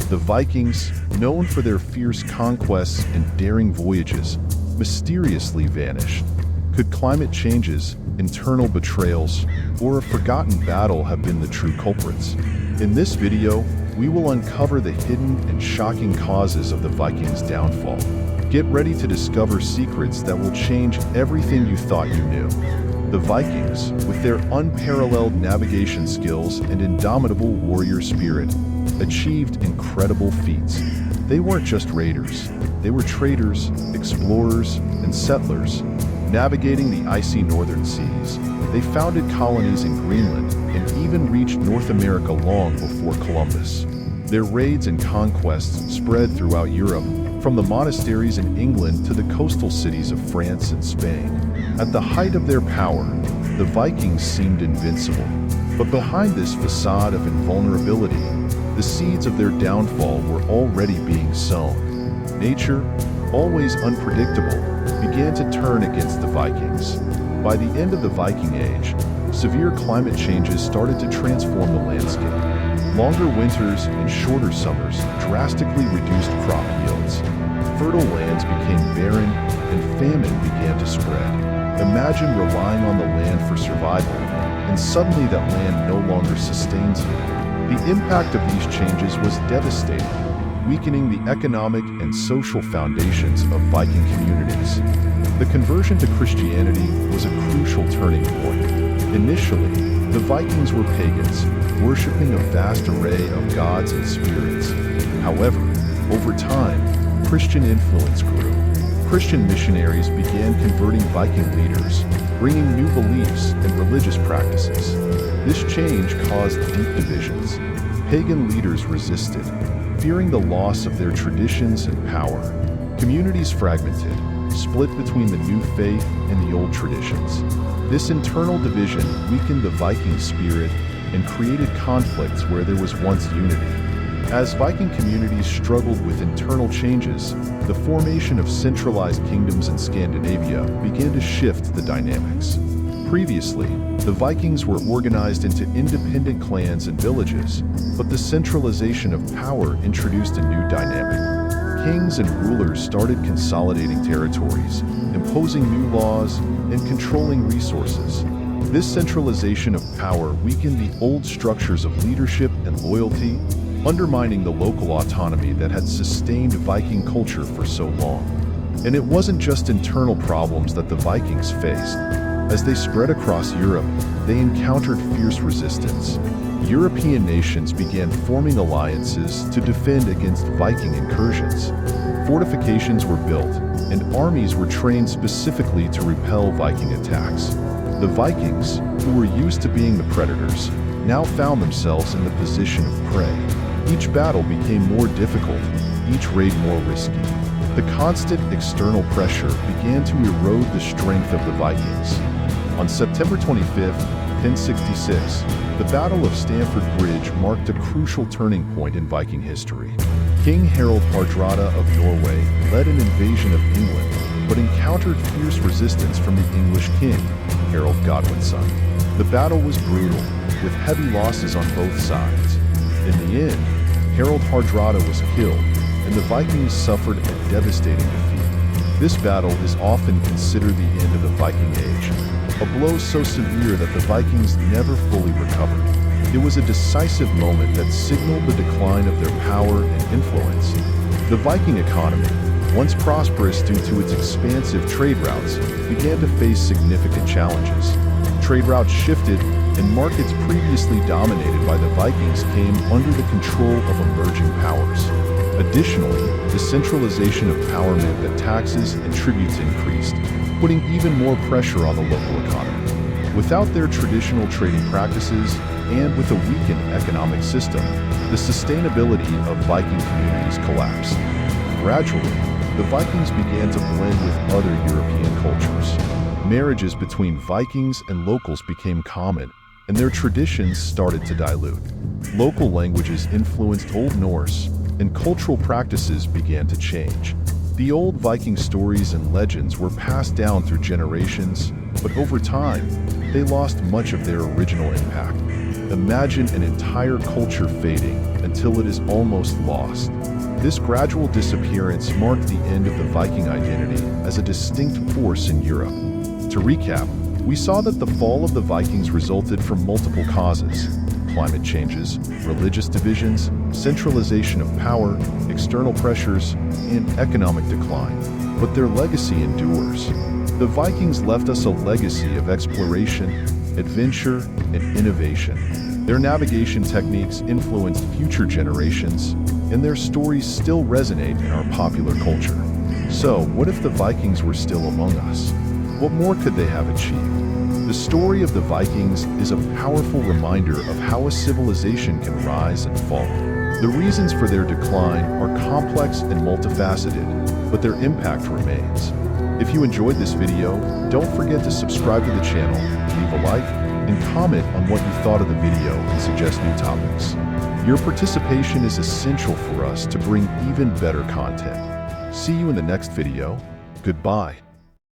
The Vikings, known for their fierce conquests and daring voyages, mysteriously vanished. Could climate changes, internal betrayals, or a forgotten battle have been the true culprits? In this video, we will uncover the hidden and shocking causes of the Vikings' downfall. Get ready to discover secrets that will change everything you thought you knew. The Vikings, with their unparalleled navigation skills and indomitable warrior spirit, achieved incredible feats. They weren't just raiders, they were traders, explorers, and settlers. Navigating the icy northern seas, they founded colonies in Greenland and even reached North America long before Columbus. Their raids and conquests spread throughout Europe, from the monasteries in England to the coastal cities of France and Spain. At the height of their power, the Vikings seemed invincible. But behind this facade of invulnerability, the seeds of their downfall were already being sown. Nature, always unpredictable, began to turn against the Vikings. By the end of the Viking Age, severe climate changes started to transform the landscape. Longer winters and shorter summers drastically reduced crop yields. Fertile lands became barren, and famine began to spread. Imagine relying on the land for survival, and suddenly that land no longer sustains you. The impact of these changes was devastating, weakening the economic and social foundations of Viking communities. The conversion to Christianity was a crucial turning point. Initially, the Vikings were pagans, worshipping a vast array of gods and spirits. However, over time, Christian influence grew. Christian missionaries began converting Viking leaders, bringing new beliefs and religious practices. This change caused deep divisions. Pagan leaders resisted, fearing the loss of their traditions and power. Communities fragmented, split between the new faith and the old traditions. This internal division weakened the Viking spirit and created conflicts where there was once unity. As Viking communities struggled with internal changes, the formation of centralized kingdoms in Scandinavia began to shift the dynamics. Previously, the Vikings were organized into independent clans and villages, but the centralization of power introduced a new dynamic. Kings and rulers started consolidating territories, imposing new laws, and controlling resources. This centralization of power weakened the old structures of leadership and loyalty, undermining the local autonomy that had sustained Viking culture for so long. And it wasn't just internal problems that the Vikings faced. As they spread across Europe, they encountered fierce resistance. European nations began forming alliances to defend against Viking incursions. Fortifications were built, and armies were trained specifically to repel Viking attacks. The Vikings, who were used to being the predators, now found themselves in the position of prey. Each battle became more difficult, each raid more risky. The constant external pressure began to erode the strength of the Vikings. On September 25, 1066, the Battle of Stamford Bridge marked a crucial turning point in Viking history. King Harald Hardrada of Norway led an invasion of England, but encountered fierce resistance from the English king, Harold Godwinson. The battle was brutal, with heavy losses on both sides. In the end, Harald Hardrada was killed, and the Vikings suffered a devastating defeat. This battle is often considered the end of the Viking Age, a blow so severe that the Vikings never fully recovered. It was a decisive moment that signaled the decline of their power and influence. The Viking economy, once prosperous due to its expansive trade routes, began to face significant challenges. Trade routes shifted, and markets previously dominated by the Vikings came under the control of emerging powers. Additionally, the centralization of power meant that taxes and tributes increased, putting even more pressure on the local economy. Without their traditional trading practices, and with a weakened economic system, the sustainability of Viking communities collapsed. Gradually, the Vikings began to blend with other European cultures. Marriages between Vikings and locals became common, and their traditions started to dilute. Local languages influenced Old Norse, and cultural practices began to change. The old Viking stories and legends were passed down through generations, but over time, they lost much of their original impact. Imagine an entire culture fading until until it is almost lost. This gradual disappearance marked the end of the Viking identity as a distinct force in Europe. To recap, we saw that the fall of the Vikings resulted from multiple causes: climate changes, religious divisions, centralization of power, external pressures, and economic decline. But their legacy endures. The Vikings left us a legacy of exploration, adventure, and innovation. Their navigation techniques influenced future generations, and their stories still resonate in our popular culture. So, what if the Vikings were still among us? What more could they have achieved? The story of the Vikings is a powerful reminder of how a civilization can rise and fall. The reasons for their decline are complex and multifaceted, but their impact remains. If you enjoyed this video, don't forget to subscribe to the channel, leave a like, and comment on what you thought of the video and suggest new topics. Your participation is essential for us to bring even better content. See you in the next video. Goodbye.